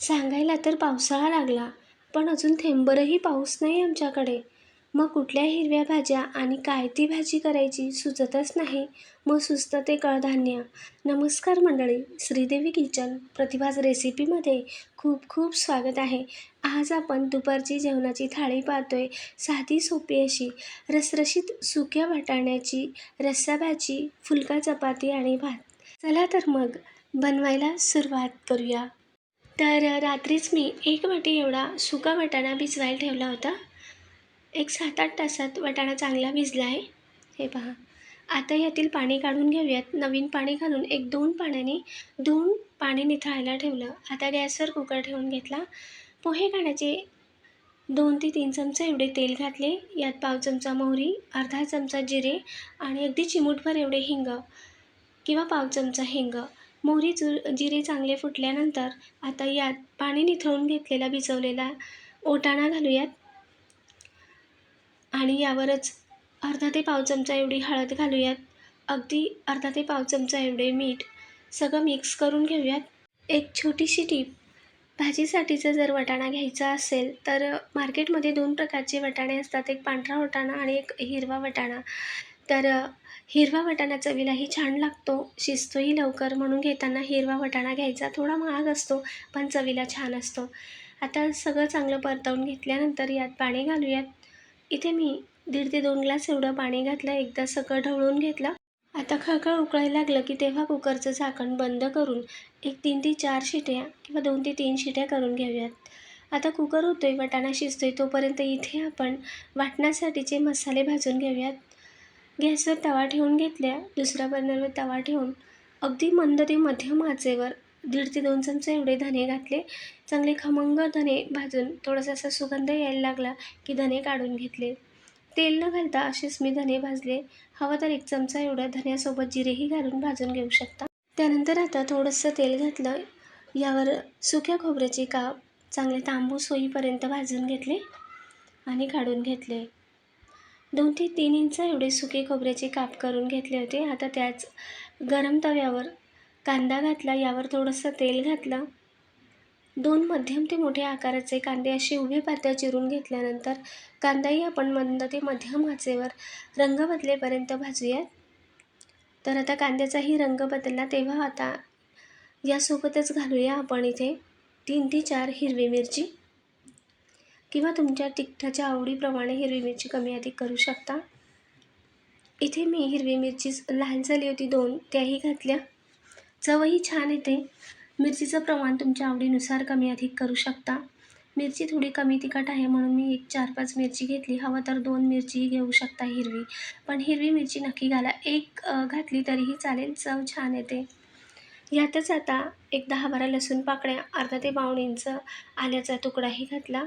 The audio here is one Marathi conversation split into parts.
सांगायला तर पावसाळा लागला, पण अजून थेंबभरही पाऊस नाही आमच्याकडे. मग कुठल्या हिरव्या भाज्या आणि काय ती भाजी करायची सुचतच नाही. मग सुचतं ते कडधान्य. नमस्कार मंडळी, श्रीदेवी किचन प्रतिभाज रेसिपीमध्ये खूप खूप स्वागत आहे. आज आपण दुपारची जेवणाची थाळी पाहतोय. साधी सोपी अशी रसरशीत सुक्या वाटाण्याची रस्सा भाजी, फुलका चपाती आणि भात. चला तर मग बनवायला सुरुवात करूया. तर रात्रीच मी 1 वाटी एवढा सुका वाटाणा भिजवायला ठेवला होता. एक 7-8 तासात वाटाणा चांगला भिजला आहे. हे पहा. आता यातील पाणी काढून घेऊयात. नवीन पाणी घालून 1-2 पाण्याने धुवून पाणी निथळायला ठेवलं. आता गॅसवर कुकर ठेवून घेतला. पोहे काढायचे 2 ते 3 चमचे एवढे तेल घातले. यात पाव चमचा मोहरी, अर्धा चमचा जिरे आणि अगदी चिमूटभर एवढे हिंग किंवा पाव चमचा हिंग. मोहरी जिरे चांगले फुटल्यानंतर आता यात पाणी निथळून घेतलेला भिजवलेला वाटाणा घालूयात आणि यावरच अर्धा ते पाव चमचा एवढी हळद घालूयात. अगदी अर्धा ते पाव चमचा एवढे मीठ. सगळं मिक्स करून घेऊयात. एक छोटीशी टीप, भाजीसाठीचा जर वाटाणा घ्यायचा असेल तर मार्केटमध्ये 2 प्रकारचे वाटाणे असतात. एक पांढरा वाटाणा आणि एक हिरवा वाटाणा. तर हिरवा वाटाणा चवीलाही छान लागतो, शिजतोही लवकर, म्हणून घेताना हिरवा वाटाणा घ्यायचा. थोडा महाग असतो पण चवीला छान असतो. आता सगळं चांगलं परतवून घेतल्यानंतर यात पाणी घालूयात. इथे मी 1.5 ते 2 ग्लास एवढं पाणी घातलं. एकदा सगळं ढवळून घेतलं. आता खळखळ उकळायला लागलं की तेव्हा कुकरचं झाकण बंद करून एक 3 ते 4 शिट्या किंवा 2 ते 3 शिट्या करून घेऊयात. आता कुकर होतोय, वाटाणा शिजतोय, तोपर्यंत इथे आपण वाटण्यासाठीचे मसाले भाजून घेऊयात. गॅसवर तवा ठेवून घेतल्या. दुसऱ्या बर्नरवर तवा ठेवून अगदी मंद ते मध्यम आचेवर 1.5 ते 2 चमचे एवढे धने घातले. चांगले खमंग धने भाजून थोडासा असा सुगंध यायला लागला की धने काढून घेतले. तेल न घालता असेच मी धने भाजले. हवं तर 1 चमचा एवढं धन्यासोबत जिरेही घालून भाजून घेऊ शकता. त्यानंतर आता थोडंसं तेल घातलं. यावर सुक्या खोबऱ्याचे काप चांगले तांबूस होईपर्यंत भाजून घेतले आणि काढून घेतले. 2 ते 3 इंच एवढे सुके खोबऱ्याचे काप करून घेतले होते. आता त्याच गरम तव्यावर कांदा घातला. यावर थोडंसं तेल घातलं. 2 मध्यम ते मोठ्या आकाराचे कांदे असे उभे पातळ चिरून घेतल्यानंतर कांदाही आपण मंद ते मध्यम आचेवर रंग बदलेपर्यंत भाजूयात. तर आता कांद्याचाही रंग बदलला तेव्हा आता यासोबतच घालूया आपण इथे 3 ते 4 हिरवी मिरची किंवा तुमच्या तिखटाच्या आवडीप्रमाणे हिरवी मिरची कमी अधिक करू शकता. इथे मी हिरवी मिरची लहान झाली होती 2, त्याही घातल्या. चवही छान येते. मिरचीचं प्रमाण तुमच्या आवडीनुसार कमी अधिक करू शकता. मिरची थोडी कमी तिखट आहे म्हणून मी एक 4-5 मिरची घेतली. हवं तर 2 मिरचीही घेऊ शकता हिरवी, पण हिरवी मिरची नक्की घाला. 1 घातली तरीही चालेल, चव छान येते. यातच आता एक 10-12 लसूण पाकळ्या, अर्धा ते पाऊण इंच आल्याचा तुकडाही घातला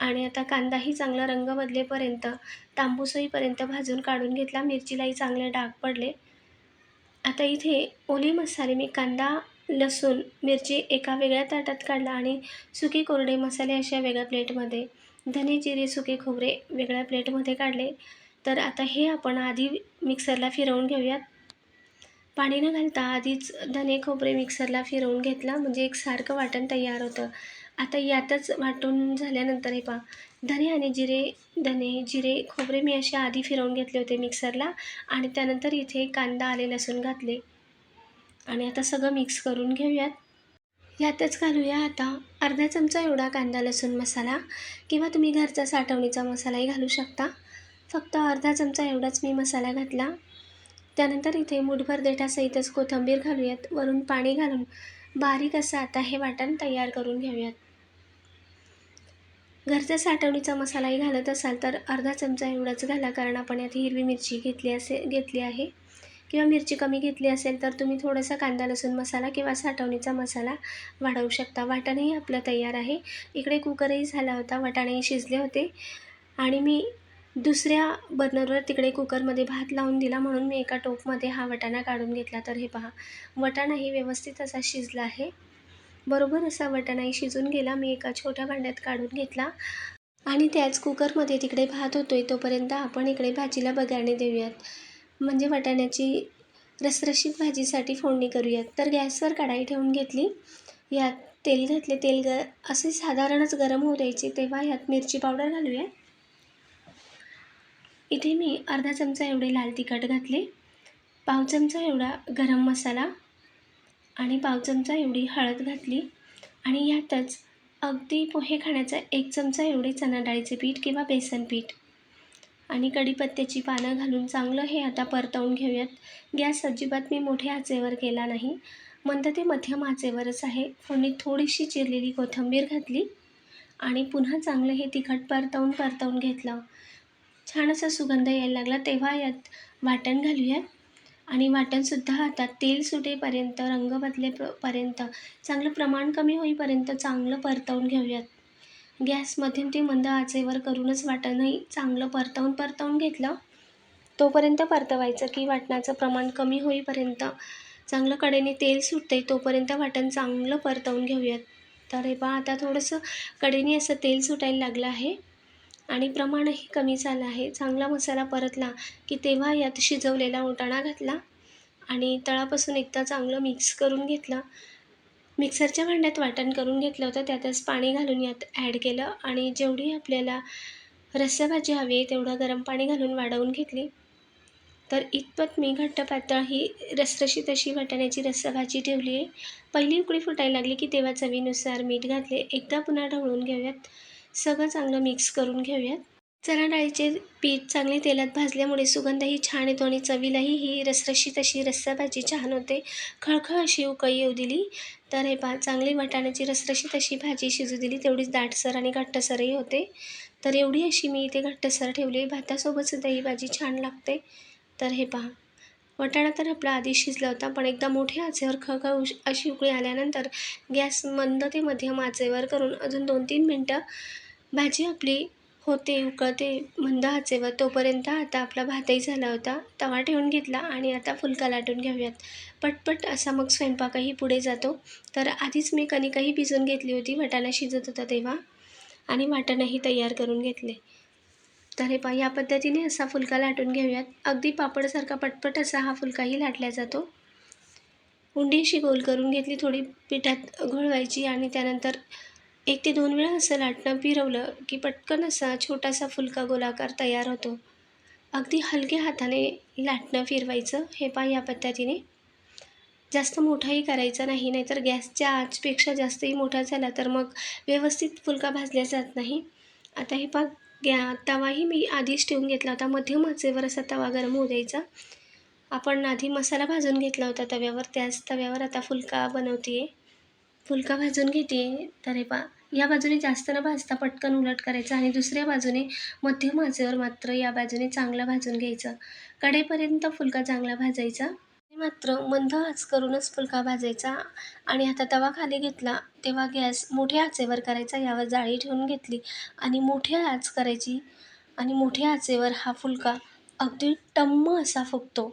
आणि आता कांदाही चांगला रंग बदलेपर्यंत तांबूस होईपर्यंत भाजून काढून घेतला. मिरचीलाही चांगले डाग पडले. आता इथे ओले मसाले मी कांदा, लसूण, मिरची एका वेगळ्या ताटात काढला आणि सुके कोरडे मसाले अशा वेगळ्या प्लेटमध्ये, धने, जिरे, सुके खोबरे वेगळ्या प्लेटमध्ये काढले. तर आता हे आपण आधी मिक्सरला फिरवून घेऊयात. पाणी न घालता आधीच धने, खोबरे मिक्सरला फिरवून घेतला म्हणजे एकसारखं वाटण तयार होतं. आता यातच वाटून झाल्यानंतर हे पहा, धने, जिरे, खोबरे मी असे आधी फिरवून घेतले होते मिक्सरला आणि त्यानंतर इथे कांदा, आले, लसूण घातले आणि आता सगळं मिक्स करून घेऊयात. यातच घालूया आता अर्धा चमचा एवढा कांदा लसूण मसाला किंवा तुम्ही घरचा साठवणीचा मसालाही घालू शकता. फक्त अर्धा चमचा एवढाच मी मसाला घातला. त्यानंतर इथे मुठभर देठासहितच कोथिंबीर घालूयात. वरून पाणी घालून बारीक असं आता हे वाटण तयार करून घेऊयात. घरचा साठवणीचा मसालाही घालत असाल तर अर्धा चमचा एवढाच घाला, कारण आपण यात हिरवी मिरची घेतली आहे. किंवा मिरची कमी घेतली असेल तर तुम्ही थोडासा कांदा लसूण मसाला किंवा साठवणीचा मसाला वाढवू शकता. वाटणही आपलं तयार आहे. इकडे कुकरही झाला होता, वाटाणेही शिजले होते आणि मी दुसऱ्या बर्नरवर तिकडे कुकरमध्ये भात लावून दिला म्हणून मी एका टोपमध्ये हा वाटाणा काढून घेतला. तर हे पहा, वाटाणाही व्यवस्थित असा शिजला आहे. बरोबर असा वाटाणाही शिजून गेला. मी एका छोट्या भांड्यात काढून घेतला आणि त्याच कुकरमध्ये तिकडे भात होतोय तोपर्यंत आपण इकडे भाजीला बघाणे देऊयात. म्हणजे वाटाण्याची रसरशीत भाजीसाठी फोडणी करूयात. तर गॅसवर कढाई ठेवून घेतली. यात तेल घातले. तेल असे साधारणच गरम होऊ द्यायचे. तेव्हा यात मिरची पावडर घालूया. इथे मी अर्धा चमचा एवढे लाल तिखट घातले, पाव चमचा एवढा गरम मसाला आणि पाव चमचा एवढी हळद घातली आणि यातच अगदी पोहे खाण्याचा 1 चमचा एवढे चणा डाळीचे पीठ किंवा बेसन पीठ आणि कढीपत्त्याची पानं घालून चांगलं हे आता परतवून घेऊयात. गॅस अजिबात मी मोठ्या आचेवर केला नाही, मंद ते मध्यम आचेवरच आहे. फोडणीत थोडीशी चिरलेली कोथिंबीर घातली आणि पुन्हा चांगलं हे तिखट परतवून घेतलं. छान असा सुगंध यायला लागला तेव्हा यात वाटण घालूयात आणि वाटणसुद्धा आता तेल सुटेपर्यंत, रंग बदलेपर्यंत, चांगलं प्रमाण कमी होईपर्यंत चांगलं परतवून घेऊयात. गॅस मध्यम ते मंद आचेवर करूनच वाटणही चांगलं परतवून घेतलं. तोपर्यंत परतवायचं की वाटणाचं प्रमाण कमी होईपर्यंत, चांगलं कडेने तेल सुटते तोपर्यंत वाटण चांगलं परतवून घेऊयात. तर हे पहा आता थोडंसं कडेने असं तेल सुटायला लागलं आहे आणि प्रमाणही कमी झालं आहे. चांगला मसाला परतला की तेव्हा यात शिजवलेला वाटाणा घातला आणि तळापासून एकदा चांगलं मिक्स करून घेतलं. मिक्सरच्या भांड्यात वाटण करून घेतलं होतं, त्यातच पाणी घालून यात ॲड केलं आणि जेवढी आपल्याला रस्साभाजी हवी आहे तेवढं गरम पाणी घालून वाढवून घेतली. तर इतपत मी घट्ट पातळ ही रसरशीत अशी वाटाण्याची रस्साभाजी ठेवली आहे. पहिली उकळी फुटायला लागली की तेव्हा चवीनुसार मीठ घातले. एकदा पुन्हा ढवळून घेऊयात. सगळं चांगलं मिक्स करून घेऊयात. चणा डाळीचे पीठ चांगले तेलात भाजल्यामुळे सुगंधही छान येतो आणि चवीलाही ही रसरशीत अशी रस्साभाजी छान होते. खळखळ अशी उकळी येऊ दिली. तर हे पहा चांगली वाटाण्याची रसरशीत अशी भाजी शिजू दिली. तेवढीच दाटसर आणि घट्टसरही होते. तर एवढी अशी मी इथे घट्टसर ठेवली. भातासोबतसुद्धा ही भाजी छान लागते. तर हे पहा वाटाणा तर आपला आधी शिजला होता, पण एकदा मोठ्या आचेवर खळखळ अशी उकळी आल्यानंतर गॅस मंद ते मध्यम आचेवर करून अजून 2-3 मिनटं भाजी आपली होते, उकळते मंद आचेवर. तोपर्यंत आता आपला भातही झाला होता. तवा ठेवून घेतला आणि आता फुलका लाटून घेऊयात. पटपट असा मग स्वयंपाकही पुढे जातो. तर आधीच मी कणिकही भिजवून घेतली होती वाटाणा शिजत होता तेव्हा आणि वाटणही तयार करून घेतले. तर हे पहा या पद्धतीने असा फुलका लाटून घेऊयात. अगदी पापडसारखा पटपट असा हा फुलकाही लाटला जातो. उंडी अशी गोल करून घेतली, थोडी पिठात घोळवायची आणि त्यानंतर 1 ते 2 वेळा असं लाटणं फिरवलं की पटकन असा छोटासा फुलका गोलाकार तयार होतो. अगदी हलक्या हाताने लाटणं फिरवायचं. हे पहा या पद्धतीने. जास्त मोठाही करायचा नाही, नाहीतर गॅसच्या आचपेक्षा जास्तही मोठा झाला तर मग व्यवस्थित फुलका भाजला जात नाही. आता हे पहा तवाही मी आधीच ठेवून घेतला होता. मध्यम आचेवर असा तवा गरम होऊ द्यायचा. आपण आधी मसाला भाजून घेतला होता तव्यावर, त्याच तव्यावर आता फुलका बनवते. फुलका भाजून घेते. तर हे पहा या बाजूने जास्त न भाजता पटकन उलट करायचं आणि दुसऱ्या बाजूने मध्यम आचेवर मात्र या बाजूने चांगलं भाजून घ्यायचं. कडेपर्यंत फुलका चांगला भाजायचा. मात्र मंद आच करूनच फुलका भाजायचा आणि आता तवा खाली घेतला तेव्हा गॅस मोठ्या आचेवर करायचा. यावर जाळी ठेवून घेतली आणि मोठी आच करायची आणि मोठ्या आचेवर हा फुलका अगदी टम्म असा फुगतो.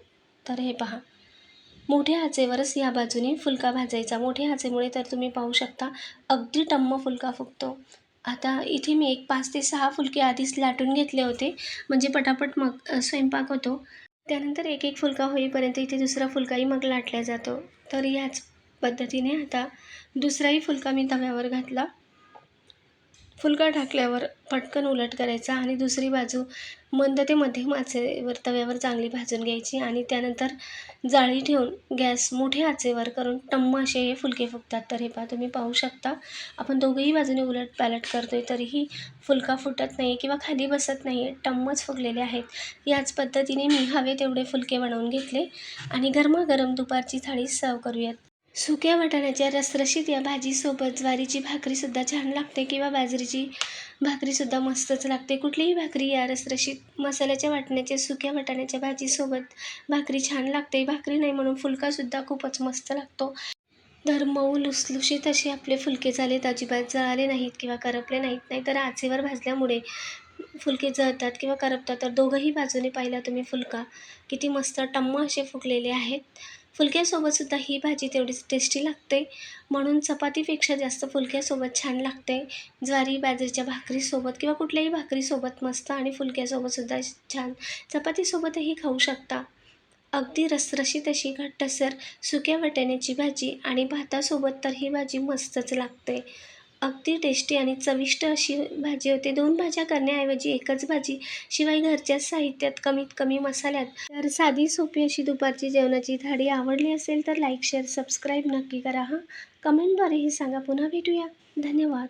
तर हे पहा मोठ्या आचेवरच या बाजूने फुलका भाजायचा. मोठ्या आचेमुळे तर तुम्ही पाहू शकता अगदी टम्म फुलका फुगतो. आता इथे मी 5 ते 6 फुलके आधीच लाटून घेतले होते, म्हणजे पटापट मग स्वयंपाक होतो. त्यानंतर एक फुलका होईपर्यंत इथे दुसरा फुलकाही मग लाटला जातो. तर याच पद्धतीने आता दुसराही फुलका मी तव्यावर घातला. फुलका टाकल्यावर पटकन उलट करायचा आणि दुसरी बाजू मंद ते मध्यम आचेवर तव्यावर चांगली भाजून घ्यायची आणि त्यानंतर जाळी ठेवून गॅस मोठ्या आचेवर करून टम्म असे हे फुलके फुगतात. तर हे पहा तुम्ही पाहू शकता आपण दोघंही बाजूने उलट पालट करतोय तरीही फुलका फुटत नाही किंवा खाली बसत नाही, टम्मच फुगलेले आहेत. याच पद्धतीने मी हवे तेवढे फुलके बनवून घेतले आणि गरमागरम दुपारची थाळी सर्व करूयात. सुक्या वाटाण्याच्या रसरशीत या भाजीसोबत ज्वारीची भाकरीसुद्धा छान लागते किंवा बाजरीची भाकरीसुद्धा मस्तच लागते. कुठलीही भाकरी या रसरशीत मसाल्याच्या वाटण्याच्या सुक्या वाटाण्याच्या भाजीसोबत भाकरी छान लागते. भाकरी नाही म्हणून फुलकासुद्धा खूपच मस्त लागतो. तर मऊ लुसलुशीत असे आपले फुलके झालेत, अजिबात जळाले नाहीत किंवा करपले नाहीत. नाहीतर आचेवर भाजल्यामुळे फुलके जळतात किंवा करपतात. तर दोघंही बाजूने पाहिला तुम्ही फुलका किती मस्त टम्म असे फुगलेले आहेत. फुलक्यासोबतसुद्धा ही भाजी तेवढीच टेस्टी लागते, म्हणून चपातीपेक्षा जास्त फुलक्यासोबत छान लागते. ज्वारी बाजरीच्या भाकरीसोबत किंवा कुठल्याही भाकरीसोबत मस्त आणि फुलक्यासोबतसुद्धा छान. चपातीसोबतही खाऊ शकता. अगदी रसरशीत अशी घट्टसर सुक्या वाटाण्याची भाजी आणि भातासोबत तर ही भाजी मस्तच लागते. अगदी टेस्टी आणि चविष्ट अशी भाजी होते. 2 भाज्या करण्याऐवजी एकच भाजी, शिवाय घरच्याच साहित्यात कमीत कमी मसाल्यात. तर साधी सोपी अशी दुपारची जेवणाची थाळी आवडली असेल तर लाईक, शेअर, सबस्क्राईब नक्की करा हां. कमेंटद्वारेही सांगा. पुन्हा भेटूया. धन्यवाद.